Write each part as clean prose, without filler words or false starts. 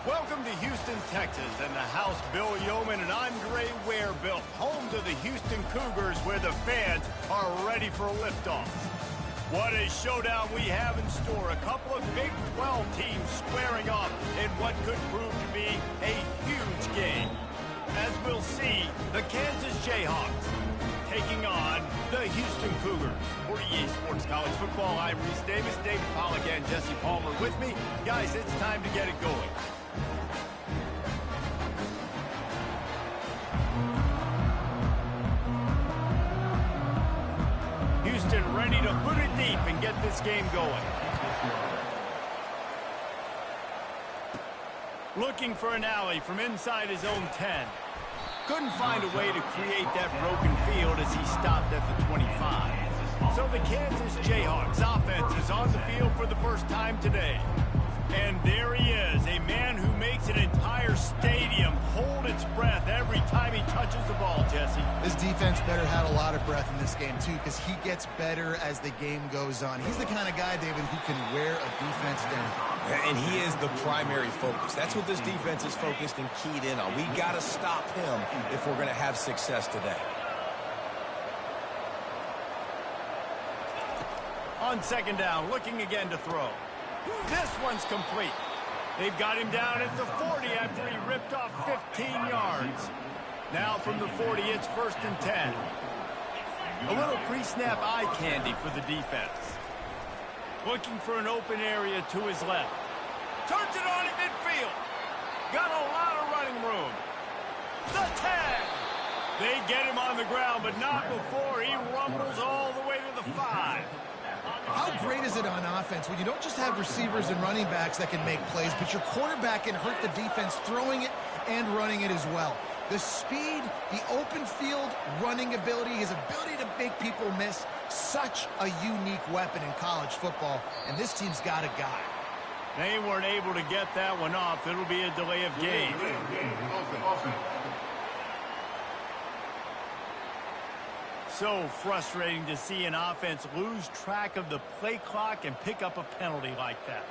Welcome to Houston, Texas, and the house Bill Yeoman and Andre Ware built, home to the Houston Cougars, where the fans are ready for a liftoff. What a showdown we have in store. A couple of Big 12 teams squaring off in what could prove to be a huge game. As we'll see, the Kansas Jayhawks taking on the Houston Cougars. For EA Sports College Football, I'm Reese Davis, David Pollack, and Jesse Palmer with me. Guys, it's time to get it going. Houston ready to put it deep and get this game going. Looking for an alley from inside his own 10. Couldn't find a way to create that broken field as he stopped at the 25. So the Kansas Jayhawks offense is on the field for the first time today. And there he is, a man who makes an entire stadium hold its breath every time he touches the ball, Jesse. This defense better have a lot of breath in this game, too, because he gets better as the game goes on. He's the kind of guy, David, who can wear a defense down. And he is the primary focus. That's what this defense is focused and keyed in on. We got to stop him if we're going to have success today. On second down, looking again to throw. This one's complete. They've got him down at the 40 after he ripped off 15 yards. Now from the 40, it's 1st and 10. A little pre-snap eye candy for the defense. Looking for an open area to his left. Turns it on in midfield. Got a lot of running room. The tag. They get him on the ground, but not before he rumbles all the way to the 5. How great is it on offense when you don't just have receivers and running backs that can make plays, but your quarterback can hurt the defense throwing it and running it as well. The speed, the open field running ability, his ability to make people miss, such a unique weapon in college football, and this team's got a guy. They weren't able to get that one off. It'll be a delay of game. So frustrating to see an offense lose track of the play clock and pick up a penalty like that.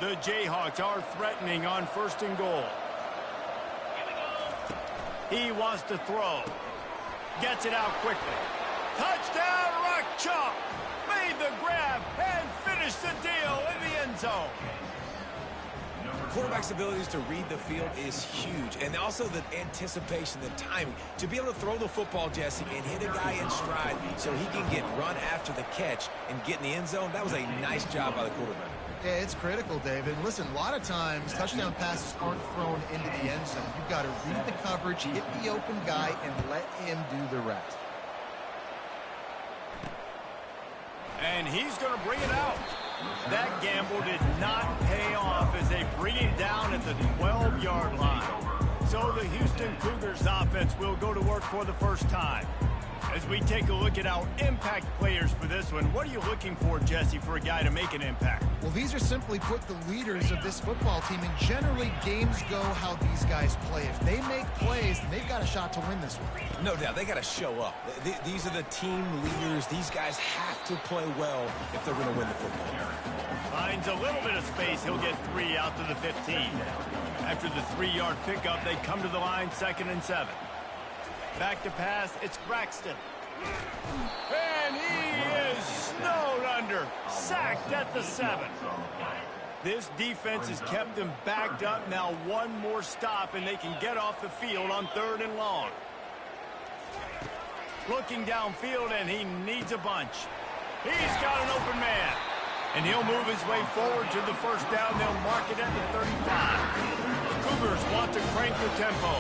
The Jayhawks are threatening on 1st and goal. He wants to throw. Gets it out quickly. Touchdown, Rock Chalk! Made the grab and finished the deal in the end zone. Quarterback's abilities to read the field is huge, and also the anticipation, the timing. To be able to throw the football, Jesse, and hit a guy in stride so he can get run after the catch and get in the end zone, that was a nice job by the quarterback. Yeah, it's critical, David. Listen, a lot of times touchdown passes aren't thrown into the end zone. You've got to read the coverage, hit the open guy, and let him do the rest. And he's going to bring it out. That gamble did not pay off as they bring it down at the 12-yard line. So the Houston Cougars offense will go to work for the first time. As we take a look at our impact players for this one, what are you looking for, Jesse, for a guy to make an impact? Well, these are simply put the leaders of this football team, and generally games go how these guys play. If they make plays, then they've got a shot to win this one. No doubt, they got to show up. These are the team leaders. These guys have to play well if they're going to win the football game. Finds a little bit of space. He'll get 3 out to the 15. After the 3-yard pickup, they come to the line, 2nd and 7. Back to pass, it's Braxton. And he is snowed under, sacked at the 7. This defense has kept them backed up. Now one more stop, and they can get off the field on 3rd and long. Looking downfield, and he needs a bunch. He's got an open man. And he'll move his way forward to the first down. They'll mark it at the 35. The Cougars want to crank the tempo.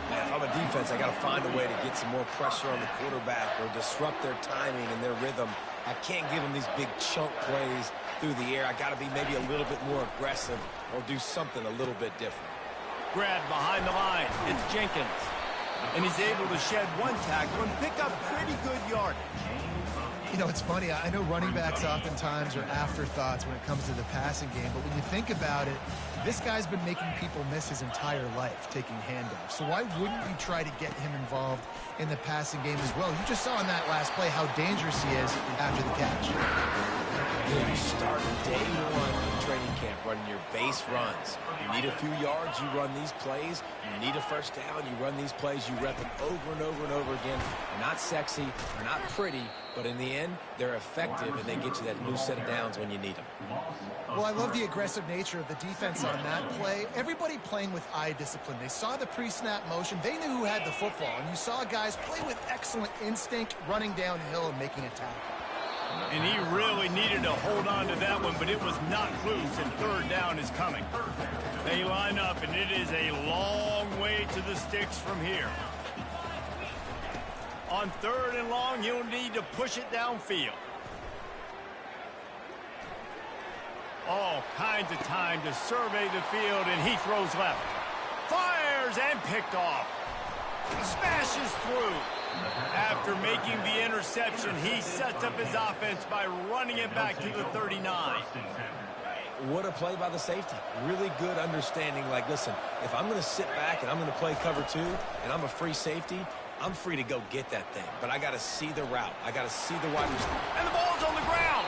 If I'm a defense, I got to find a way to get some more pressure on the quarterback or disrupt their timing and their rhythm. I can't give them these big chunk plays through the air. I got to be maybe a little bit more aggressive or do something a little bit different. Grab behind the line. It's Jenkins. And he's able to shed one tackle and pick up pretty good yardage. You know, it's funny. I know running backs oftentimes are afterthoughts when it comes to the passing game, but when you think about it, this guy's been making people miss his entire life taking handoffs. So why wouldn't you try to get him involved in the passing game as well? You just saw in that last play how dangerous he is after the catch. You start day one in training camp running your base runs. You need a few yards, you run these plays. You need a first down, you run these plays. You rep them over and over and over again. They're not sexy, they're not pretty, but in the end, they're effective, and they get you that new set of downs when you need them. Well, I love the aggressive nature of the defense on that play. Everybody playing with eye discipline. They saw the pre-snap motion. They knew who had the football, and you saw guys play with excellent instinct, running downhill and making a tackle. And he really needed to hold on to that one, but it was not loose, and third down is coming. They line up, and it is a long way to the sticks from here. On third and long, he'll need to push it downfield. All kinds of time to survey the field, and he throws left. Fires and picked off. Smashes through. After making the interception, he sets up his offense by running it back to the 39. What a play by the safety. Really good understanding. Like, listen, if I'm going to sit back and I'm going to play cover two and I'm a free safety, I'm free to go get that thing. But I got to see the route. I got to see the wide receiver. And the ball's on the ground.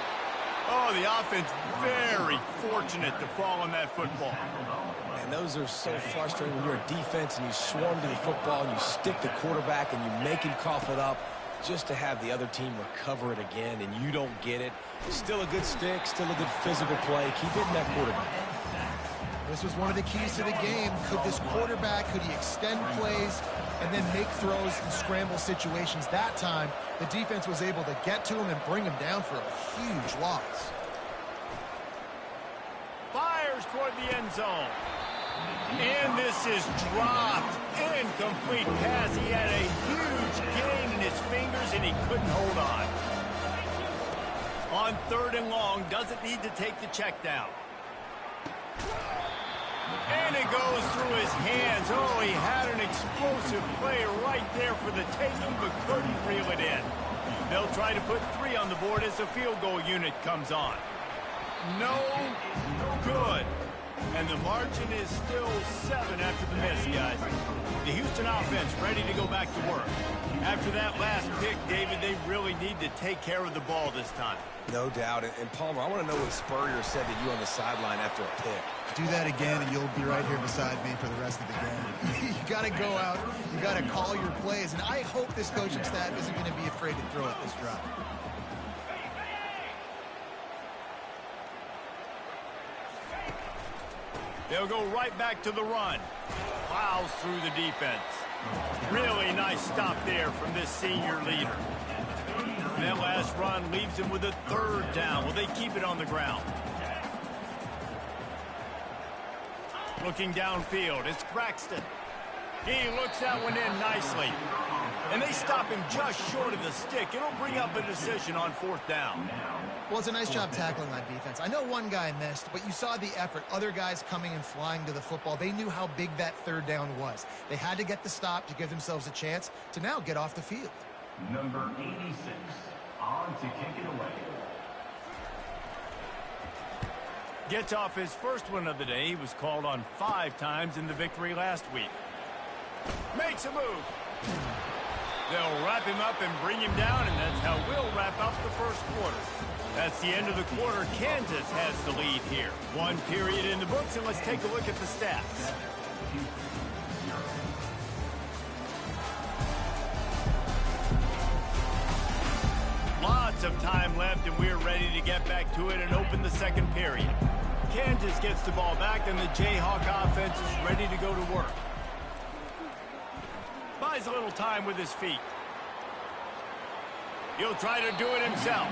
Oh, the offense very fortunate to fall on that football. And those are so frustrating when you're a defense and you swarm to the football and you stick the quarterback and you make him cough it up just to have the other team recover it again and you don't get it. Still a good stick, still a good physical play. Keep hitting that quarterback. This was one of the keys to the game. Could this quarterback, could he extend plays and then make throws in scramble situations? That time, the defense was able to get to him and bring him down for a huge loss. Fires toward the end zone. And this is dropped. Incomplete pass. He had a huge gain in his fingers, and he couldn't hold on. On third and long, doesn't need to take the check down. And it goes through his hands. Oh, he had an explosive play right there for the taking, but couldn't reel it in. They'll try to put 3 on the board as the field goal unit comes on. No good. And the margin is still 7 after the miss, guys. The Houston offense ready to go back to work. After that last pick, David, they really need to take care of the ball this time. No doubt. And Palmer, I want to know what Spurrier said to you on the sideline after a pick. Do that again, and you'll be right here beside me for the rest of the game. You got to go out. You got to call your plays. And I hope this coaching staff isn't going to be afraid to throw at this drive. They'll go right back to the run. Plows through the defense. Really nice stop there from this senior leader. That last run leaves him with a third down. Will they keep it on the ground? Looking downfield, it's Braxton. He looks that one in nicely. And they stop him just short of the stick. It'll bring up a decision on fourth down. Well, it's a nice job tackling that defense. I know one guy missed, but you saw the effort. Other guys coming and flying to the football. They knew how big that third down was. They had to get the stop to give themselves a chance to now get off the field. Number 86, on to kick it away. Gets off his first one of the day. He was called on 5 times in the victory last week. Makes a move. They'll wrap him up and bring him down, and that's how we'll wrap up the first quarter. That's the end of the quarter. Kansas has the lead here. 1 period in the books, and let's take a look at the stats. Lots of time left, and we're ready to get back to it and open the second period. Kansas gets the ball back, and the Jayhawk offense is ready to go to work. Buys a little time with his feet. He'll try to do it himself.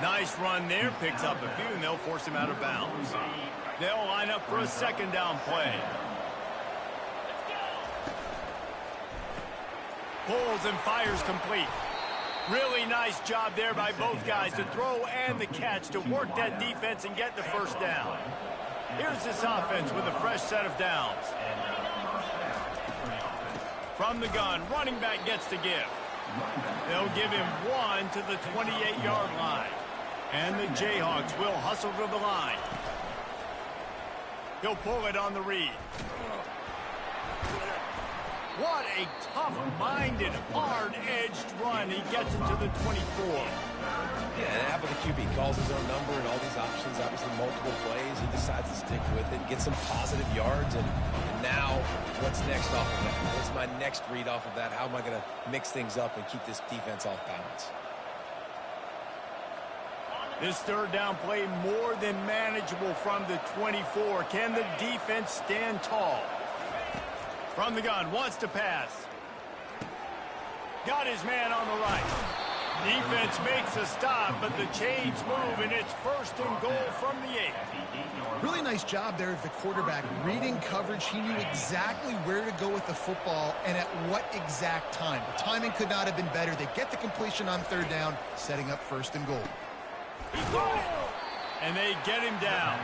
Nice run there. Picks up a few, and they'll force him out of bounds. They'll line up for a second down play. Pulls and fires complete. Really nice job there by both guys to throw and the catch to work that defense and get the first down. Here's this offense with a fresh set of downs. From the gun, running back gets to give. They'll give him 1 to the 28-yard line. And the Jayhawks will hustle to the line. He'll pull it on the read. What a tough-minded, hard-edged run. He gets it to the 24. Yeah, and after the QB calls his own number and all these options, obviously multiple plays, he decides to stick with it, get some positive yards, and now what's next off of that? What's my next read off of that? How am I going to mix things up and keep this defense off balance? This third down play more than manageable from the 24. Can the defense stand tall? From the gun, wants to pass. Got his man on the right. Defense makes a stop, but the chains move, and it's 1st and goal from the 8. Really nice job there of the quarterback. Reading coverage, he knew exactly where to go with the football and at what exact time. The timing could not have been better. They get the completion on 3rd down, setting up 1st and goal. He got it, and they get him down.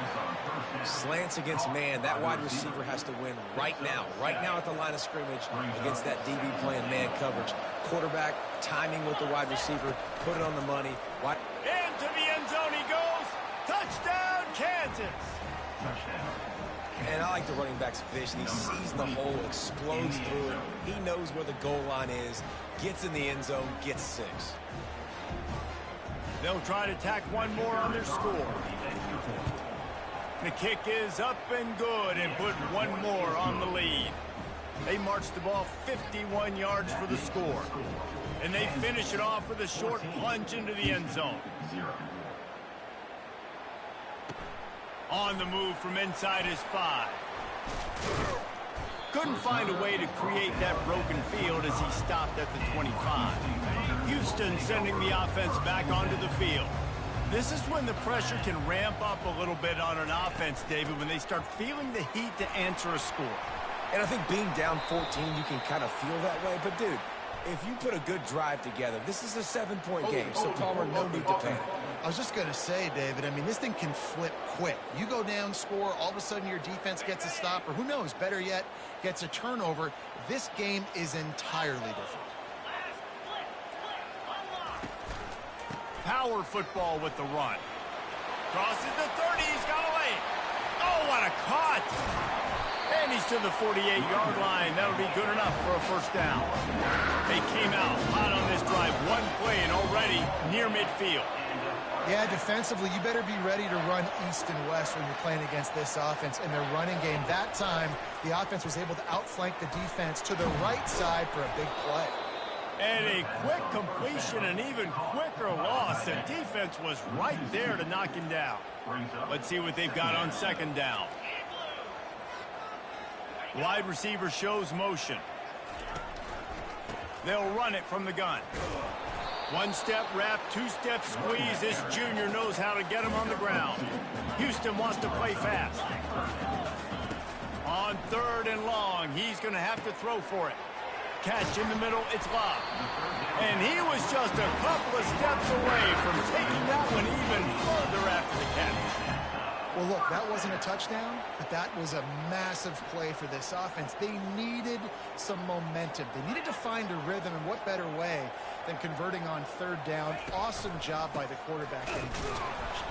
Slants against man. That wide receiver has to win right now at the line of scrimmage against that DB playing man coverage. Quarterback timing with the wide receiver, put it on the money. Into the end zone he goes. Touchdown, Kansas. And I like the running back's vision. He sees the hole, explodes through it. He knows where the goal line is, gets in the end zone, gets 6. They'll try to tack one more on their score. The kick is up and good and put one more on the lead. They march the ball 51 yards for the score. And they finish it off with a short plunge into the end zone. On the move from inside his 5. Couldn't find a way to create that broken field as he stopped at the 25. Houston sending the offense back onto the field. This is when the pressure can ramp up a little bit on an offense, David, when they start feeling the heat to answer a score. And I think being down 14, you can kind of feel that way. But, dude, if you put a good drive together, this is a 7-point game, so Palmer, no need to panic. I was just going to say, David, I mean, this thing can flip quick. You go down, score, all of a sudden your defense gets a stop, or who knows, better yet, gets a turnover. This game is entirely different. Power football with the run. Crosses the 30, he's got away. Oh, what a cut! And he's to the 48-yard line. That'll be good enough for a 1st down. They came out hot on this drive. One play and already near midfield. Yeah, defensively, you better be ready to run east and west when you're playing against this offense in their running game. That time, the offense was able to outflank the defense to the right side for a big play. And a quick completion, an even quicker loss. The defense was right there to knock him down. Let's see what they've got on 2nd down. Wide receiver shows motion. They'll run it from the gun. 1-step wrap, 2-step squeeze. This junior knows how to get him on the ground. Houston wants to play fast. On 3rd and long, he's going to have to throw for it. Catch in the middle, it's locked. And he was just a couple of steps away from taking that one even further after the catch. Well, look, that wasn't a touchdown, but that was a massive play for this offense. They needed some momentum. They needed to find a rhythm, and what better way than converting on 3rd down. Awesome job by the quarterback getting to his progression.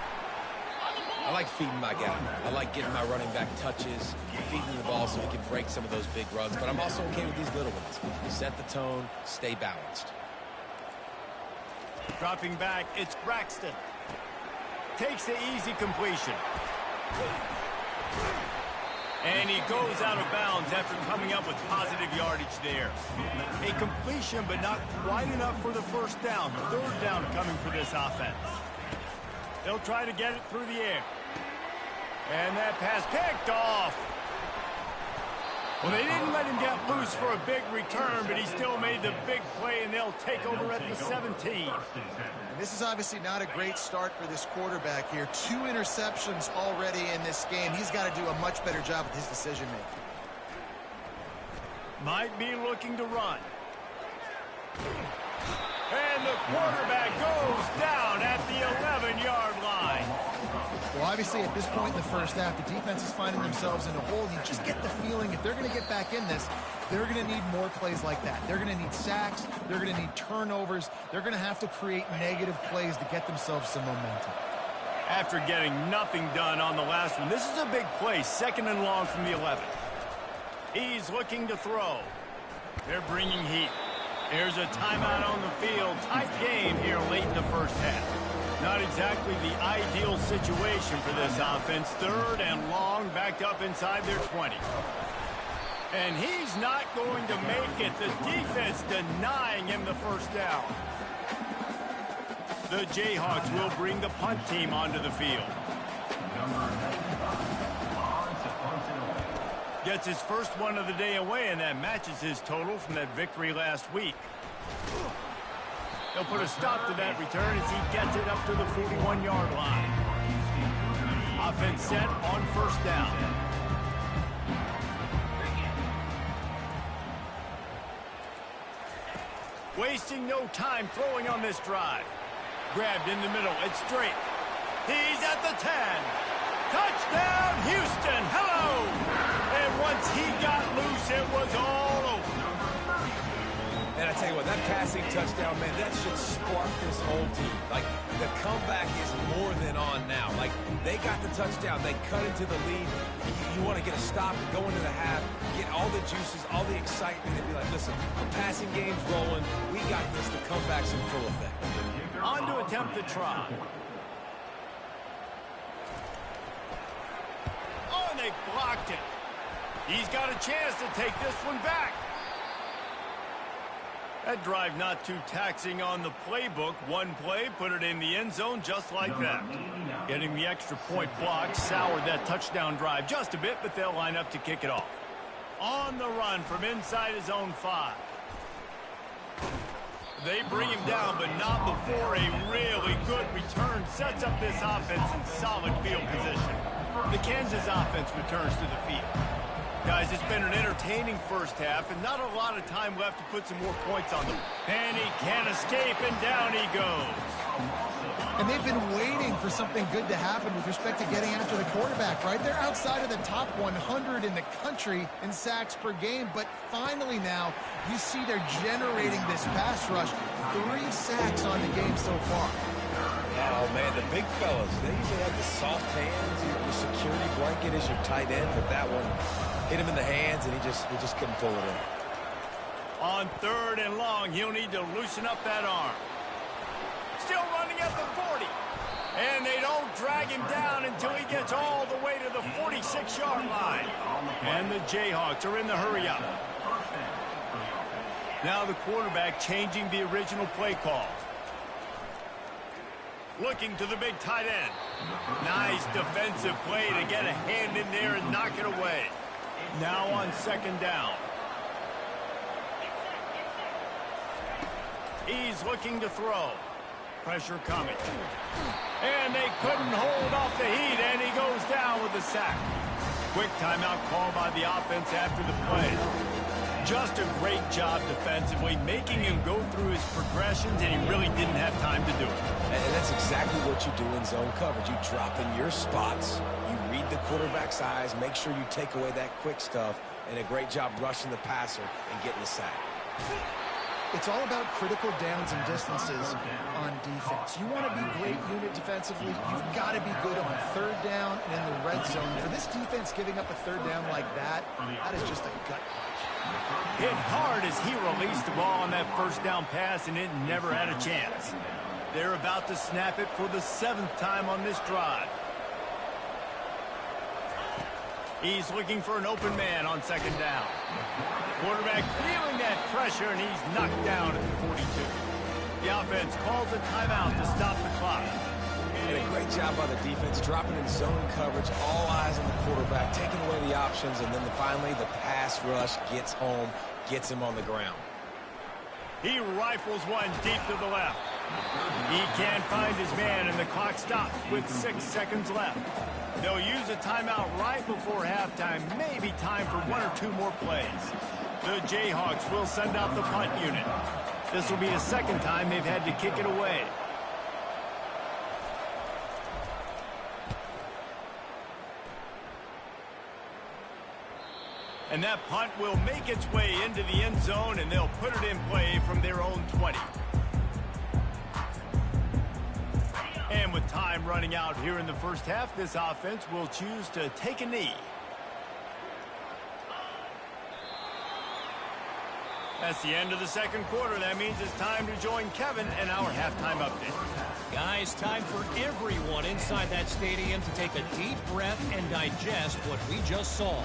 I like feeding my guy. I like getting my running back touches, feeding the ball so he can break some of those big runs. But I'm also okay with these little ones. Set the tone, stay balanced. Dropping back, it's Braxton. Takes the easy completion. And he goes out of bounds after coming up with positive yardage there. A completion, but not quite enough for the 1st down. 3rd down coming for this offense. They'll try to get it through the air. And that pass picked off. Well, they didn't let him get loose for a big return, but he still made the big play, and they'll take over at the 17. And this is obviously not a great start for this quarterback here. 2 interceptions already in this game. He's got to do a much better job with his decision-making. Might be looking to run. And the quarterback goes down at the 11-yard line. Well, obviously, at this point in the first half, the defense is finding themselves in a hole. You just get the feeling if they're going to get back in this, they're going to need more plays like that. They're going to need sacks. They're going to need turnovers. They're going to have to create negative plays to get themselves some momentum. After getting nothing done on the last one, this is a big play, 2nd and long from the 11. He's looking to throw. They're bringing heat. Here's a timeout on the field. Tight game here late in the first half. Not exactly the ideal situation for this offense. 3rd and long, backed up inside their 20. And he's not going to make it. The defense denying him the first down. The Jayhawks will bring the punt team onto the field. Gets his first one of the day away, and that matches his total from that victory last week. They'll put a stop to that return as he gets it up to the 41-yard line. Offense set on 1st down. Wasting no time throwing on this drive. Grabbed in the middle. It's straight. He's at the 10. Touchdown, Houston. Hello. And once he got loose, it was all over. And I tell you what, that passing touchdown, man, that should spark this whole team. Like, the comeback is more than on now. Like, they got the touchdown. They cut into the lead. You want to get a stop and go into the half, get all the juices, all the excitement, and be like, listen, the passing game's rolling. We got this. The comeback's in full effect. On to attempt the try. Oh, and they blocked it. He's got a chance to take this one back. That drive not too taxing on the playbook. One play, put it in the end zone just like that. Getting the extra point block soured that touchdown drive just a bit, but they'll line up to kick it off. On the run from inside his own 5. They bring him down, but not before a really good return sets up this offense in solid field position. The Kansas offense returns to the field. Guys, it's been an entertaining first half and not a lot of time left to put some more points on them. And he can't escape, and down he goes. And they've been waiting for something good to happen with respect to getting after the quarterback, right? They're outside of the top 100 in the country in sacks per game, but finally now you see they're generating this pass rush. 3 sacks on the game so far. Oh, man, the big fellas, they usually have the soft hands. Your security blanket is your tight end, but that one hit him in the hands, and he just couldn't pull it in. On 3rd and long, he'll need to loosen up that arm. Still running at the 40. And they don't drag him down until he gets all the way to the 46-yard line. And the Jayhawks are in the hurry up. Now the quarterback changing the original play call. Looking to the big tight end. Nice defensive play to get a hand in there and knock it away. Now on 2nd down. He's looking to throw. Pressure coming. And they couldn't hold off the heat, and he goes down with a sack. Quick timeout call by the offense after the play. Just a great job defensively, making him go through his progressions, and he really didn't have time to do it. And that's exactly what you do in zone coverage. You drop in your spots, you read the quarterback's eyes, make sure you take away that quick stuff, and a great job rushing the passer and getting the sack. It's all about critical downs and distances on defense. You want to be great unit defensively, you've got to be good on 3rd down and in the red zone. For this defense giving up a 3rd down like that, that is just a gut punch. Hit hard as he released the ball on that 1st down pass, and it never had a chance. They're about to snap it for the 7th time on this drive. He's looking for an open man on 2nd down. Quarterback feeling that pressure, and he's knocked down at the 42. The offense calls a timeout to stop the clock. And a great job by the defense, dropping in zone coverage, all eyes on the quarterback, taking away the options, and then finally the pass rush gets home, gets him on the ground. He rifles one deep to the left. He can't find his man, and the clock stops with 6 seconds left. They'll use a timeout right before halftime, maybe time for 1 or 2 more plays. The Jayhawks will send out the punt unit. This will be the 2nd time they've had to kick it away. And that punt will make its way into the end zone, and they'll put it in play from their own 20. And with time running out here in the first half, this offense will choose to take a knee. That's the end of the second quarter. That means it's time to join Kevin in our halftime update. Guys, time for everyone inside that stadium to take a deep breath and digest what we just saw.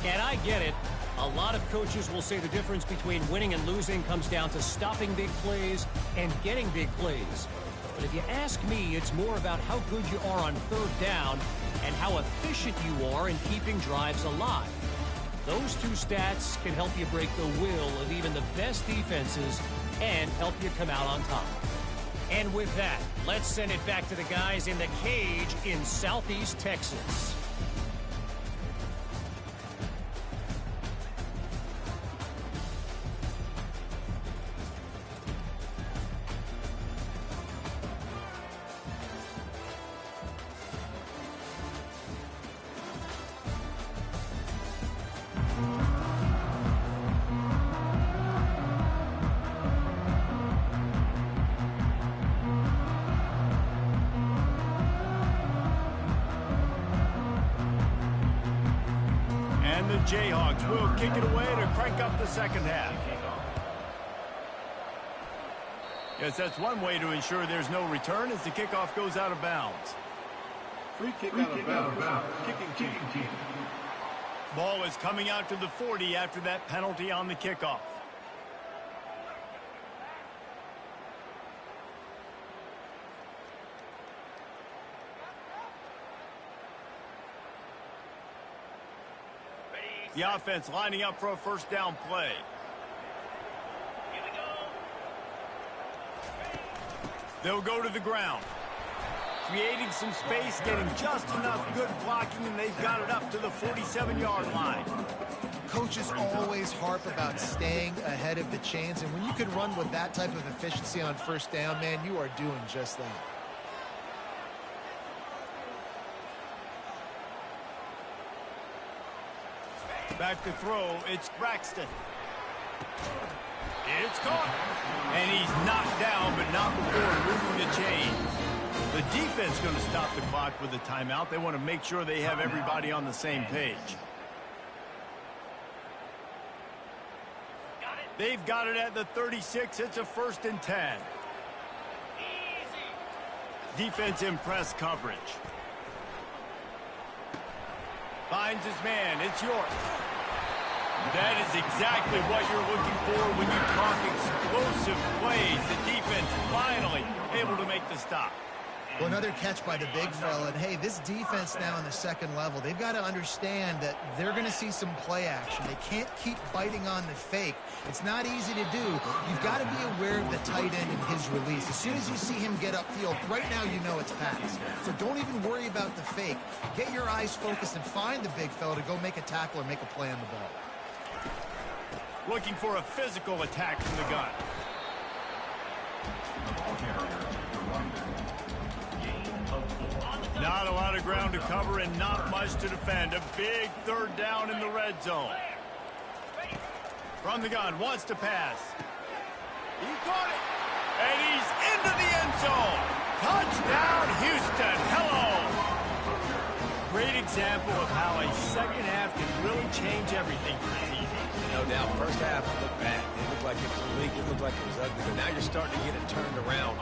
And I get it. A lot of coaches will say the difference between winning and losing comes down to stopping big plays and getting big plays. But if you ask me, it's more about how good you are on third down and how efficient you are in keeping drives alive. Those two stats can help you break the will of even the best defenses and help you come out on top. And with that, let's send it back to the guys in the cage in Southeast Texas. Jayhawks will kick it away to crank up the second half. Yes, that's one way to ensure there's no return as the kickoff goes out of bounds. Free kick out of bounds. Kicking team. Ball is coming out to the 40 after that penalty on the kickoff. The offense lining up for a first down play. They'll go to the ground. Creating some space, getting just enough good blocking, and they've got it up to the 47-yard line. Coaches always harp about staying ahead of the chains, and when you can run with that type of efficiency on first down, man, you are doing just that. Back to throw, it's Braxton. It's caught. And he's knocked down, but not before moving the chain. The defense going to stop the clock with a timeout. They want to make sure they have everybody on the same page. They've got it at the 36. It's a 1st and 10. Defense in press coverage. Finds his man. It's York. That is exactly what you're looking for when you talk explosive plays. The defense finally able to make the stop. Well, another catch by the big fella. And, hey, this defense now in the second level, they've got to understand that they're going to see some play action. They can't keep biting on the fake. It's not easy to do. You've got to be aware of the tight end and his release. As soon as you see him get upfield, right now you know it's pass. So don't even worry about the fake. Get your eyes focused and find the big fella to go make a tackle or make a play on the ball. Looking for a physical attack from the gun. Not a lot of ground to cover and not much to defend. A big third down in the red zone. From the gun, wants to pass. He caught it. And he's into the end zone. Touchdown, Houston. Hello. Great example of how a second half can really change everything for a team. No doubt, first half looked bad. It looked like it was weak. It looked like it was ugly. But now you're starting to get it turned around.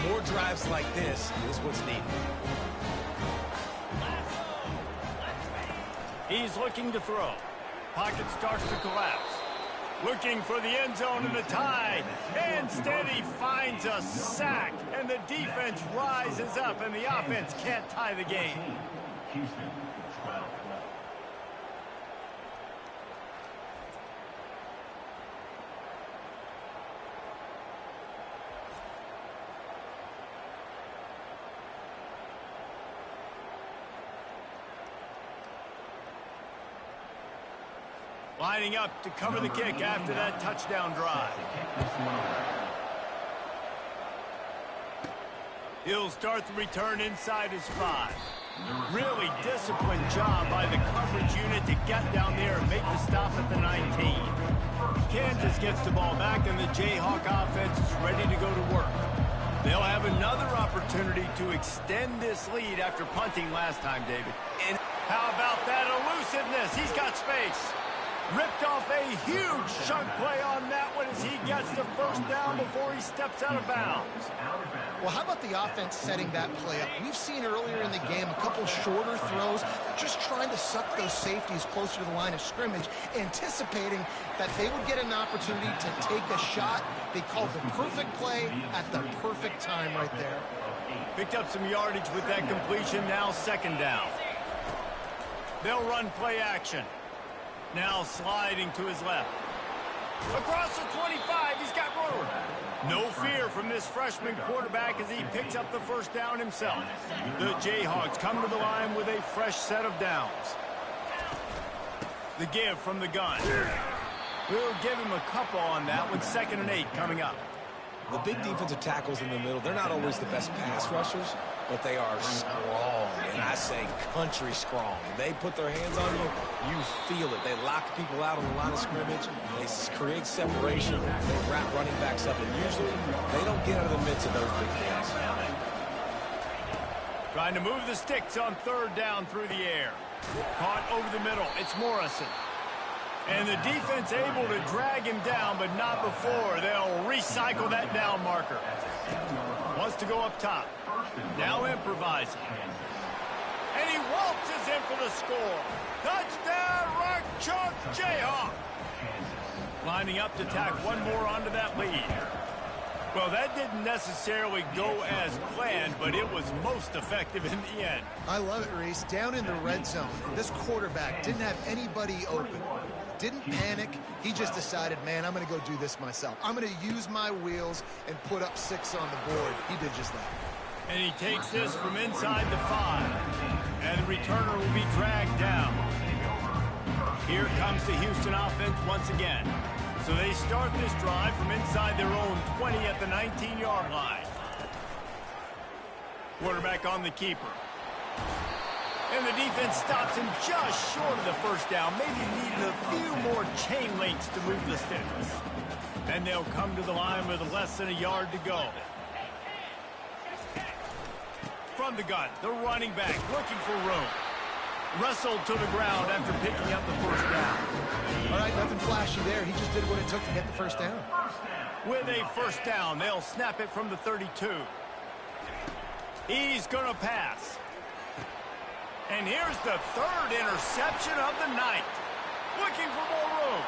More drives like this is what's needed. He's looking to throw. Pocket starts to collapse. Looking for the end zone and the tie. Instead, he finds a sack. And the defense rises up, and the offense can't tie the game. Houston, 12. Lining up to cover the kick after that touchdown drive. He'll start the return inside his 5. Really disciplined job by the coverage unit to get down there and make the stop at the 19. Kansas gets the ball back, and the Jayhawk offense is ready to go to work. They'll have another opportunity to extend this lead after punting last time, David. And how about that elusiveness? He's got space. Ripped off a huge chunk play on that one as he gets the first down before he steps out of bounds. Well, how about the offense setting that play up? We've seen earlier in the game a couple shorter throws. They're just trying to suck those safeties closer to the line of scrimmage, anticipating that they would get an opportunity to take a shot. They called the perfect play at the perfect time right there. Picked up some yardage with that completion. Now second down. They'll run play action. Now sliding to his left. Across the 25, he's got room. No fear from this freshman quarterback as he picks up the first down himself. The Jayhawks come to the line with a fresh set of downs. The give from the gun. We'll give him a couple on that one. 2nd and 8 coming up. The big defensive tackles in the middle, they're not always the best pass rushers, but they are strong, and I say country strong. They put their hands on you, you feel it. They lock people out on the line of scrimmage. They create separation. They wrap running backs up, and usually they don't get out of the midst of those big guys. Trying to move the sticks on 3rd down through the air. Caught over the middle. It's Morrison. And the defense able to drag him down, but not before. They'll recycle that down marker. Wants to go up top. Now improvising. And he waltzes in for the score. Touchdown, Rock Chalk Jayhawk. Lining up to tack one more onto that lead. Well, that didn't necessarily go as planned, but it was most effective in the end. I love it, Reese. Down in the red zone, this quarterback didn't have anybody open. Didn't panic. He just decided, man, I'm going to go do this myself. I'm going to use my wheels and put up 6 on the board. He did just that. And he takes this from inside the 5. And the returner will be dragged down. Here comes the Houston offense once again. So they start this drive from inside their own 20 at the 19-yard line. Quarterback on the keeper. And the defense stops him just short of the first down. Maybe needed a few more chain links to move the sticks. And they'll come to the line with less than a yard to go. From the gun, the running back looking for room. Wrestled to the ground after picking up the first down. All right, nothing flashy there. He just did what it took to get the first down. With a first down, they'll snap it from the 32. He's going to pass. And here's the 3rd interception of the night. Looking for more room.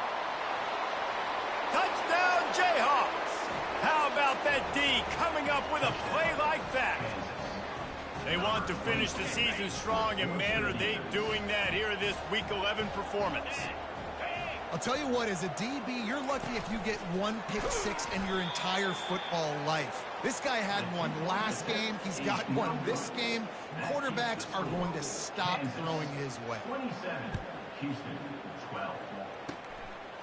Touchdown, Jayhawks. How about that D coming up with a play like that? They want to finish the season strong, and man, are they doing that here in this Week 11 performance. I'll tell you what, as a DB, you're lucky if you get 1 pick 6 in your entire football life. This guy had one last game. He's got one this game. Quarterbacks are going to stop throwing his way. 27, Houston, 12.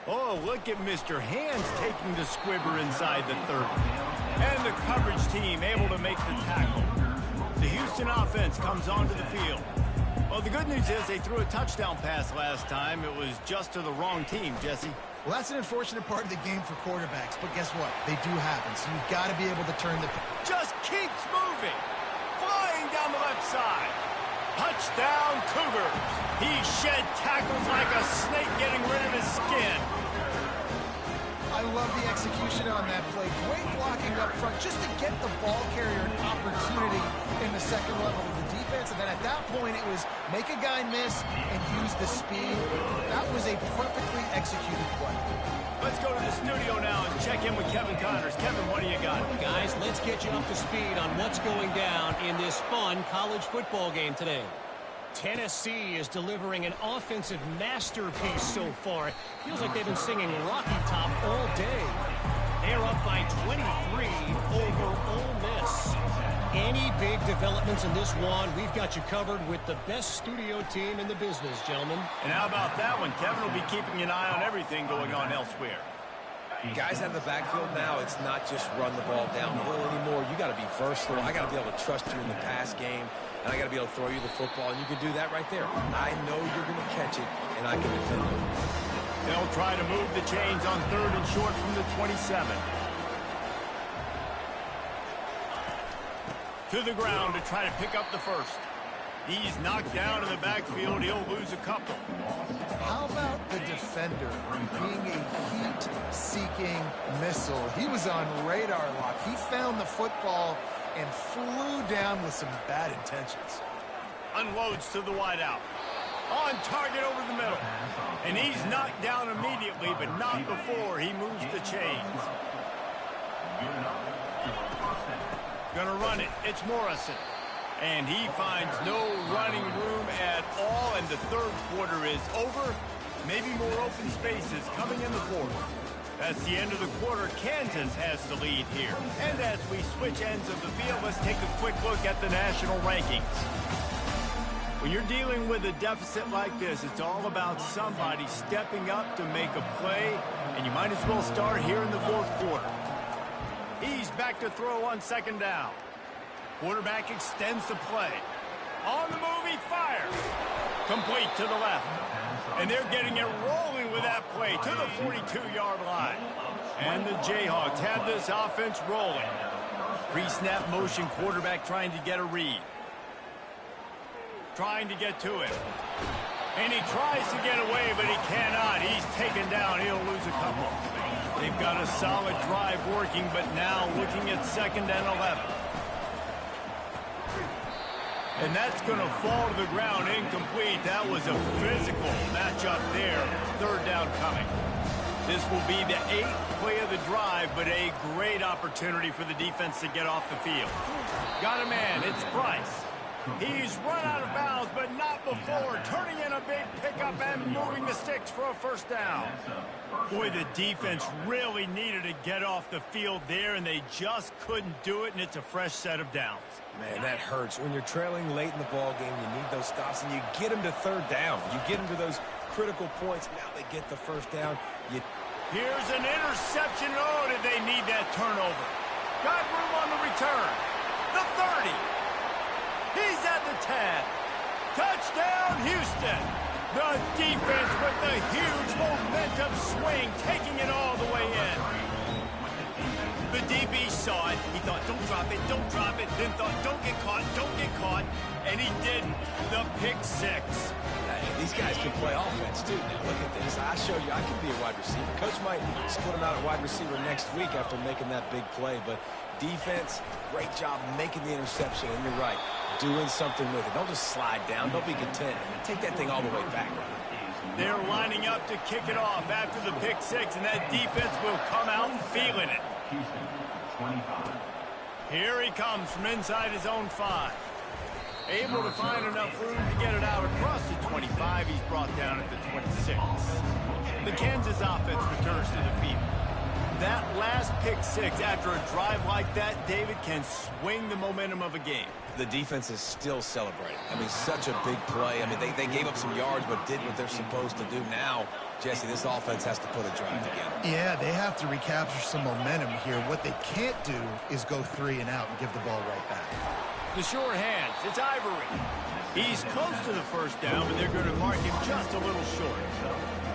Oh, look at Mr. Hands taking the squibber inside the 30. And the coverage team able to make the tackle. The Houston offense comes onto the field. Well, the good news is they threw a touchdown pass last time. It was just to the wrong team, Jesse. Well, that's an unfortunate part of the game for quarterbacks, but guess what? They do happen, so you've got to be able to turn the... Just keeps moving. Flying down the left side. Touchdown, Cougars. He shed tackles like a snake getting rid of his skin. I love the execution on that play. Great blocking up front just to get the ball carrier an opportunity in the second level of the defense. And then at that point, it was make a guy miss and use the speed. That was a perfectly executed play. Let's go to the studio now and check in with Kevin Connors. Kevin, what do you got? Guys, let's get you up to speed on what's going down in this fun college football game today. Tennessee is delivering an offensive masterpiece so far. It feels like they've been singing Rocky Top all day. They're up by 23 over Ole Miss. Any big developments in this one, we've got you covered with the best studio team in the business, gentlemen. And how about that one? Kevin will be keeping an eye on everything going on elsewhere. Guys out of the backfield now, it's not just run the ball downhill anymore. You got to be versatile. I got to be able to trust you in the pass game, and I got to be able to throw you the football, and you can do that right there. I know you're going to catch it, and I can defend it. They'll try to move the chains on 3rd and short from the 27. To the ground to try to pick up the first. He's knocked down in the backfield. He'll lose a couple. How about the defender being a heat-seeking missile? He was on radar lock. He found the football and flew down with some bad intentions. Unloads to the wideout. On target over the middle. And he's knocked down immediately, but not before he moves the chains. Gonna run it. It's Morrison. And he finds no running room at all, and the 3rd quarter is over. Maybe more open spaces coming in the 4th. That's the end of the quarter. Kansas has the lead here. And as we switch ends of the field, let's take a quick look at the national rankings. When you're dealing with a deficit like this, it's all about somebody stepping up to make a play, and you might as well start here in the 4th quarter. He's back to throw on 2nd down. Quarterback extends the play. On the move, he fires. Complete to the left. And they're getting it rolling with that play to the 42-yard line. And the Jayhawks have this offense rolling. Pre-snap motion, quarterback trying to get a read. Trying to get to him. And he tries to get away, but he cannot. He's taken down. He'll lose a couple. They've got a solid drive working, but now looking at 2nd and 11. And that's going to fall to the ground incomplete. That was a physical matchup there. 3rd down coming. This will be the 8th play of the drive, but a great opportunity for the defense to get off the field. Got a man. It's Price. He's run out of bounds, but not before. Turning in a big pickup and moving the sticks for a 1st down. Boy, the defense really needed to get off the field there, and they just couldn't do it, and it's a fresh set of downs. Man, that hurts. When you're trailing late in the ball game, you need those stops, and you get them to 3rd down. You get them to those critical points. Now they get the 1st down. Here's an interception. Oh, did they need that turnover? Got room on the return. The 30. He's at the 10. Touchdown, Houston. The defense with the huge momentum swing, taking it all the way in. The DB saw it. He thought, don't drop it, then thought, don't get caught, and he didn't. The pick 6. Hey, these guys can play offense, too. Now, look at this. I show you I can be a wide receiver. Coach might split him out at wide receiver next week after making that big play, but defense, great job making the interception, and you're right, doing something with it. Don't just slide down. Don't be content. Take that thing all the way back. They're lining up to kick it off after the pick 6, and that defense will come out feeling it. Here he comes from inside his own 5. Able to find enough room to get it out across the 25. He's brought down at the 26. The Kansas offense returns to the field. That last pick 6 after a drive like that, David, can swing the momentum of a game. The defense is still celebrating. I mean, such a big play. I mean, they gave up some yards but did what they're supposed to do. Now, Jesse, this offense has to put a drive together. Yeah, they have to recapture some momentum here. What they can't do is go 3 and out and give the ball right back. The sure hands. It's Ivory. He's close to the 1st down, but they're going to mark him just a little short.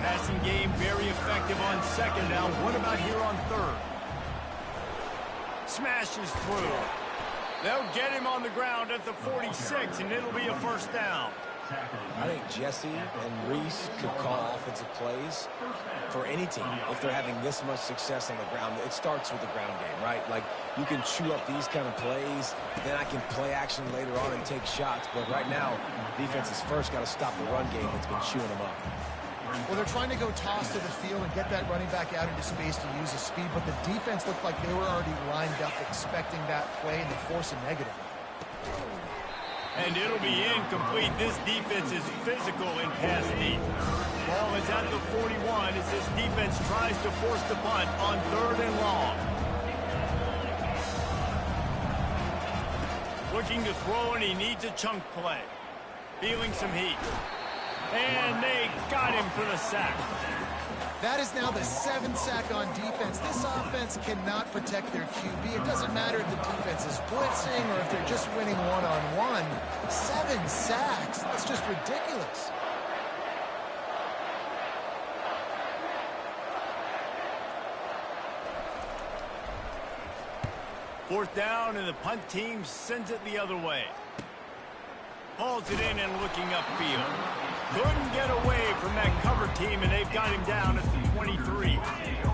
Passing game very effective on 2nd down. What about here on 3rd? Smashes through. They'll get him on the ground at the 46, and it'll be a 1st down. I think Jesse and Reese could call offensive plays for any team if they're having this much success on the ground. It starts with the ground game, right? Like, you can chew up these kind of plays, then I can play action later on and take shots. But right now, defense has first got to stop the run game that's been chewing them up. Well, they're trying to go toss to the field and get that running back out into space to use his speed, but the defense looked like they were already lined up expecting that play, and they force a negative. And it'll be incomplete. This defense is physical in pass deep. Ball is at the 41 as this defense tries to force the punt on 3rd and long. Looking to throw, and he needs a chunk play. Feeling some heat. And they got him for the sack. That is now the 7th sack on defense. This offense cannot protect their QB. It doesn't matter if the defense is blitzing or if they're just winning one-on-one. 7 sacks. That's just ridiculous. Fourth down, and the punt team sends it the other way. Hauls it in and looking upfield. Couldn't get away from that cover team, and they've got him down at the 23.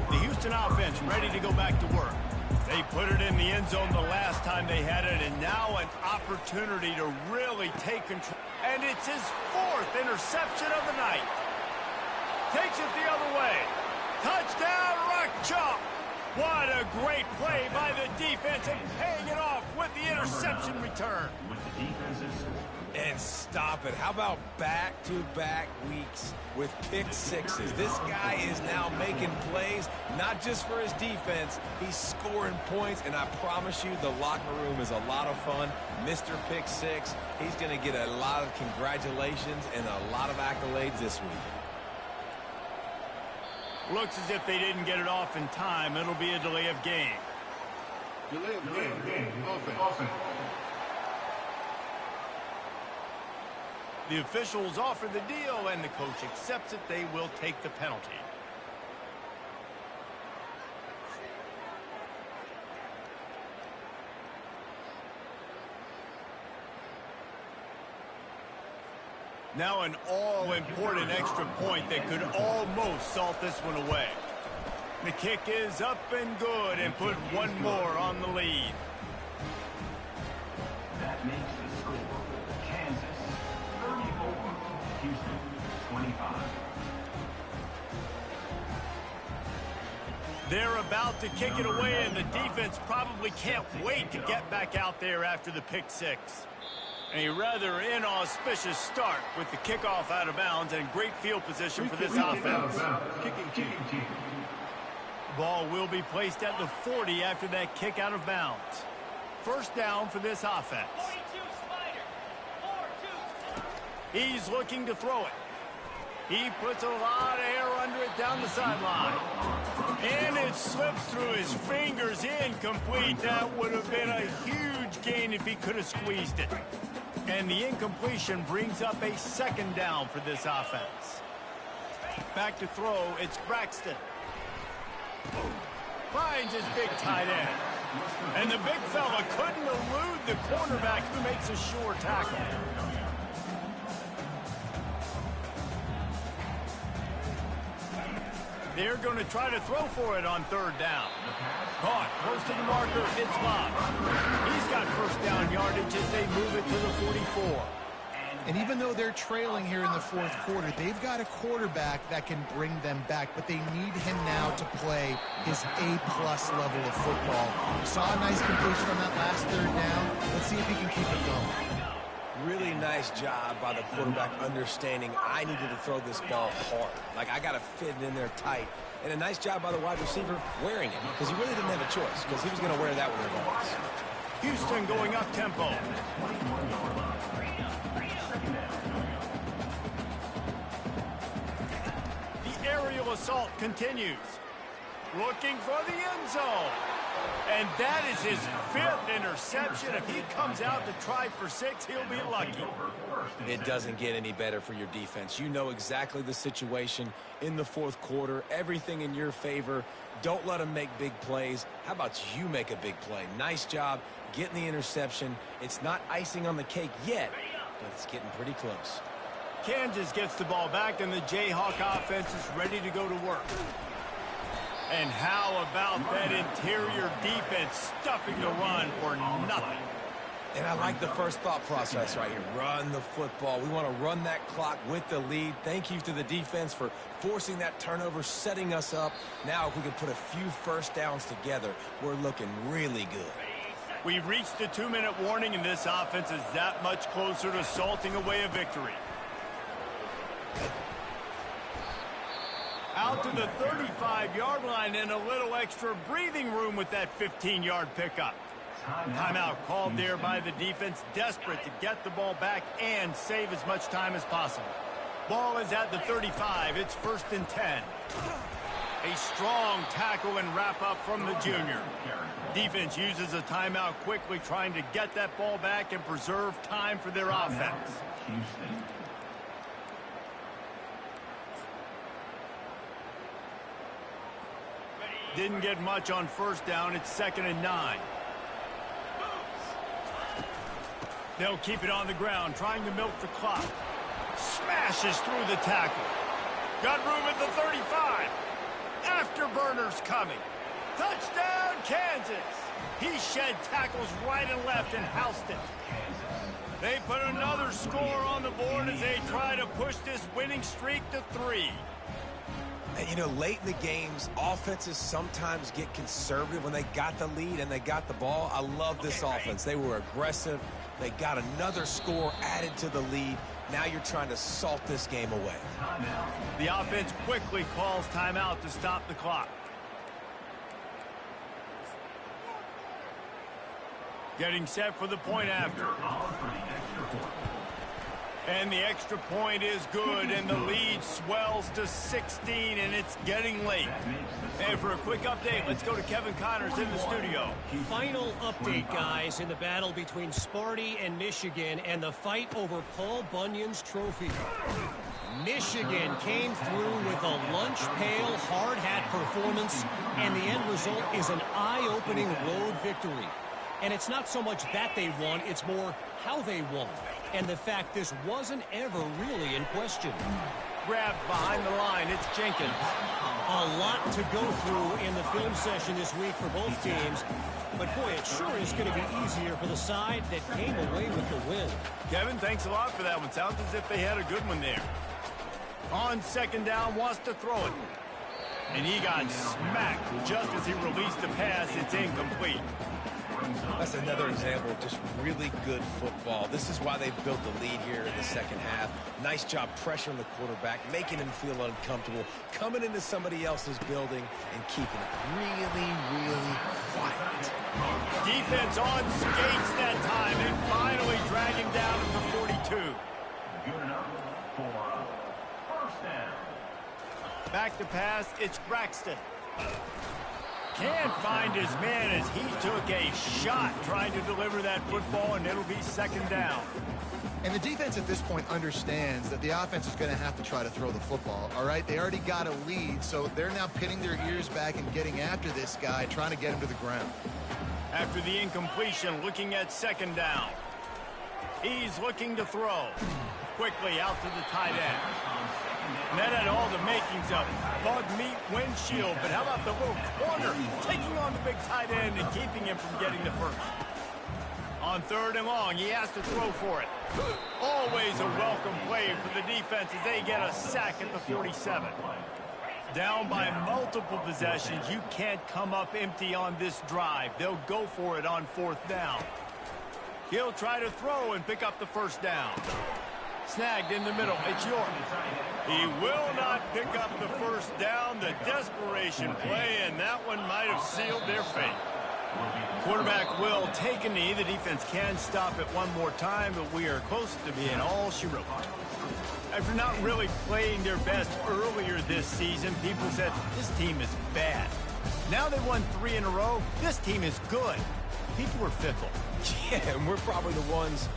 The Houston offense ready to go back to work. They put it in the end zone the last time they had it, and now an opportunity to really take control. And it's his 4th interception of the night. Takes it the other way. Touchdown, Rock Chalk. What a great play by the defense, and paying it off with the interception return. And stop it. How about back-to-back weeks with pick sixes? This guy is now making plays, not just for his defense. He's scoring points, and I promise you the locker room is a lot of fun. Mr. Pick Six, he's going to get a lot of congratulations and a lot of accolades this week. Looks as if they didn't get it off in time. It'll be a delay of game. Delay of game. Offense. The officials offer the deal, and the coach accepts it. They will take the penalty. Now an all-important extra point that could almost salt this one away. The kick is up and good, and put one more on the lead. That makes the score Kansas 34, Houston 25. They're about to kick it away, and the defense probably can't wait to get back out there after the pick six. A rather inauspicious start with the kickoff out of bounds and great field position for this offense. Kicking team. Ball will be placed at the 40 after that kick out of bounds. First down for this offense. He's looking to throw it. He puts a lot of air under it down the sideline. And it slips through his fingers, incomplete. That would have been a huge gain if he could have squeezed it. And the incompletion brings up a second down for this offense. Back to throw, it's Braxton. Finds his big tight end. And the big fella couldn't elude the cornerback who makes a sure tackle. They're going to try to throw for it on third down. Caught, close to the marker, it's Bob. He's got first down yardage as they move it to the 44. And even though they're trailing here in the 4th quarter, they've got a quarterback that can bring them back, but they need him now to play his A-plus level of football. We saw a nice completion on that last third down. Let's see if he can keep it going. Really nice job by the quarterback understanding I needed to throw this ball hard. Like, I got to fit it in there tight. And a nice job by the wide receiver wearing it, because he really didn't have a choice, because he was going to wear that one regardless. Houston going up tempo. The aerial assault continues. Looking for the end zone. And that is his 5th interception. If he comes out to try for 6, he'll be lucky. It doesn't get any better for your defense. You know exactly the situation in the 4th quarter. Everything in your favor. Don't let them make big plays. How about you make a big play? Nice job getting the interception. It's not icing on the cake yet, but it's getting pretty close. Kansas gets the ball back, and the Jayhawk offense is ready to go to work. And how about that interior defense stuffing the run for nothing? And I like the first thought process right here. Run the football. We want to run that clock with the lead. Thank you to the defense for forcing that turnover, setting us up. Now, if we can put a few first downs together, we're looking really good. We've reached the 2-minute warning, and this offense is that much closer to salting away a victory. Out to the 35-yard line, and a little extra breathing room with that 15-yard pickup. Timeout called there by the defense, desperate to get the ball back and save as much time as possible. Ball is at the 35. It's 1st and 10. A strong tackle and wrap up from the junior. Defense uses a timeout quickly, trying to get that ball back and preserve time for their offense. Didn't get much on first down. It's 2nd and 9. They'll keep it on the ground, trying to milk the clock. Smashes through the tackle. Got room at the 35. Afterburners coming. Touchdown, Kansas. He shed tackles right and left and housed it. They put another score on the board as they try to push this winning streak to 3. And, you know, late in the games, offenses sometimes get conservative when they got the lead and they got the ball. I love this offense. They were aggressive. They got another score added to the lead. Now you're trying to salt this game away. The offense quickly calls timeout to stop the clock. Getting set for the point after. And the extra point is good, and the lead swells to 16, and it's getting late. And for a quick update, let's go to Kevin Connors in the studio. Final update, guys, in the battle between Sparty and Michigan and the fight over Paul Bunyan's trophy. Michigan came through with a lunch pail hard hat performance, and the end result is an eye-opening road victory. And it's not so much that they won, it's more how they won. And the fact this wasn't ever really in question. Grabbed behind the line, it's Jenkins. A lot to go through in the film session this week for both teams. But boy, it sure is going to be easier for the side that came away with the win. Kevin, thanks a lot for that one. Sounds as if they had a good one there. On 2nd down, wants to throw it. And he got smacked just as he released the pass. It's incomplete. That's another example of just really good football. This is why they built the lead here in the second half. Nice job pressuring the quarterback, making him feel uncomfortable, coming into somebody else's building and keeping it really, really quiet. Defense on skates that time and finally drag him down to the 42. Good enough for first down. Back to pass, it's Braxton. Can't find his man as he took a shot trying to deliver that football, and it'll be 2nd down. And the defense at this point understands that the offense is going to have to try to throw the football, all right? They already got a lead, so they're now pinning their ears back and getting after this guy, trying to get him to the ground. After the incompletion, looking at 2nd down. He's looking to throw. Quickly out to the tight end. And that had all the makings of bug meat windshield, but how about the little corner taking on the big tight end and keeping him from getting the first? On 3rd and long, he has to throw for it. Always a welcome play for the defense as they get a sack at the 47. Down by multiple possessions, you can't come up empty on this drive. They'll go for it on 4th down. He'll try to throw and pick up the 1st down. Snagged in the middle, it's York. He will not pick up the 1st down. The desperation play, and that one might have sealed their fate. Quarterback will take a knee. The defense can stop it one more time, but we are close to being all she wrote. After not really playing their best earlier this season, people said, this team is bad. Now they won 3 in a row. This team is good. People were fickle. Yeah, and we're probably the ones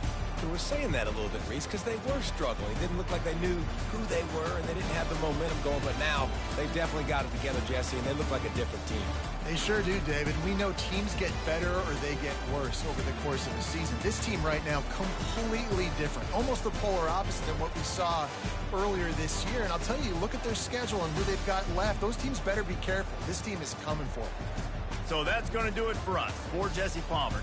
who were saying that a little bit, Reese, because they were struggling. It didn't look like they knew who they were, and they didn't have the momentum going. But now they've definitely got it together, Jesse, and they look like a different team. They sure do, David. We know teams get better or they get worse over the course of the season. This team right now, completely different. Almost the polar opposite than what we saw earlier this year. And I'll tell you, look at their schedule and who they've got left. Those teams better be careful. This team is coming for them. So that's going to do it for us. For Jesse Palmer.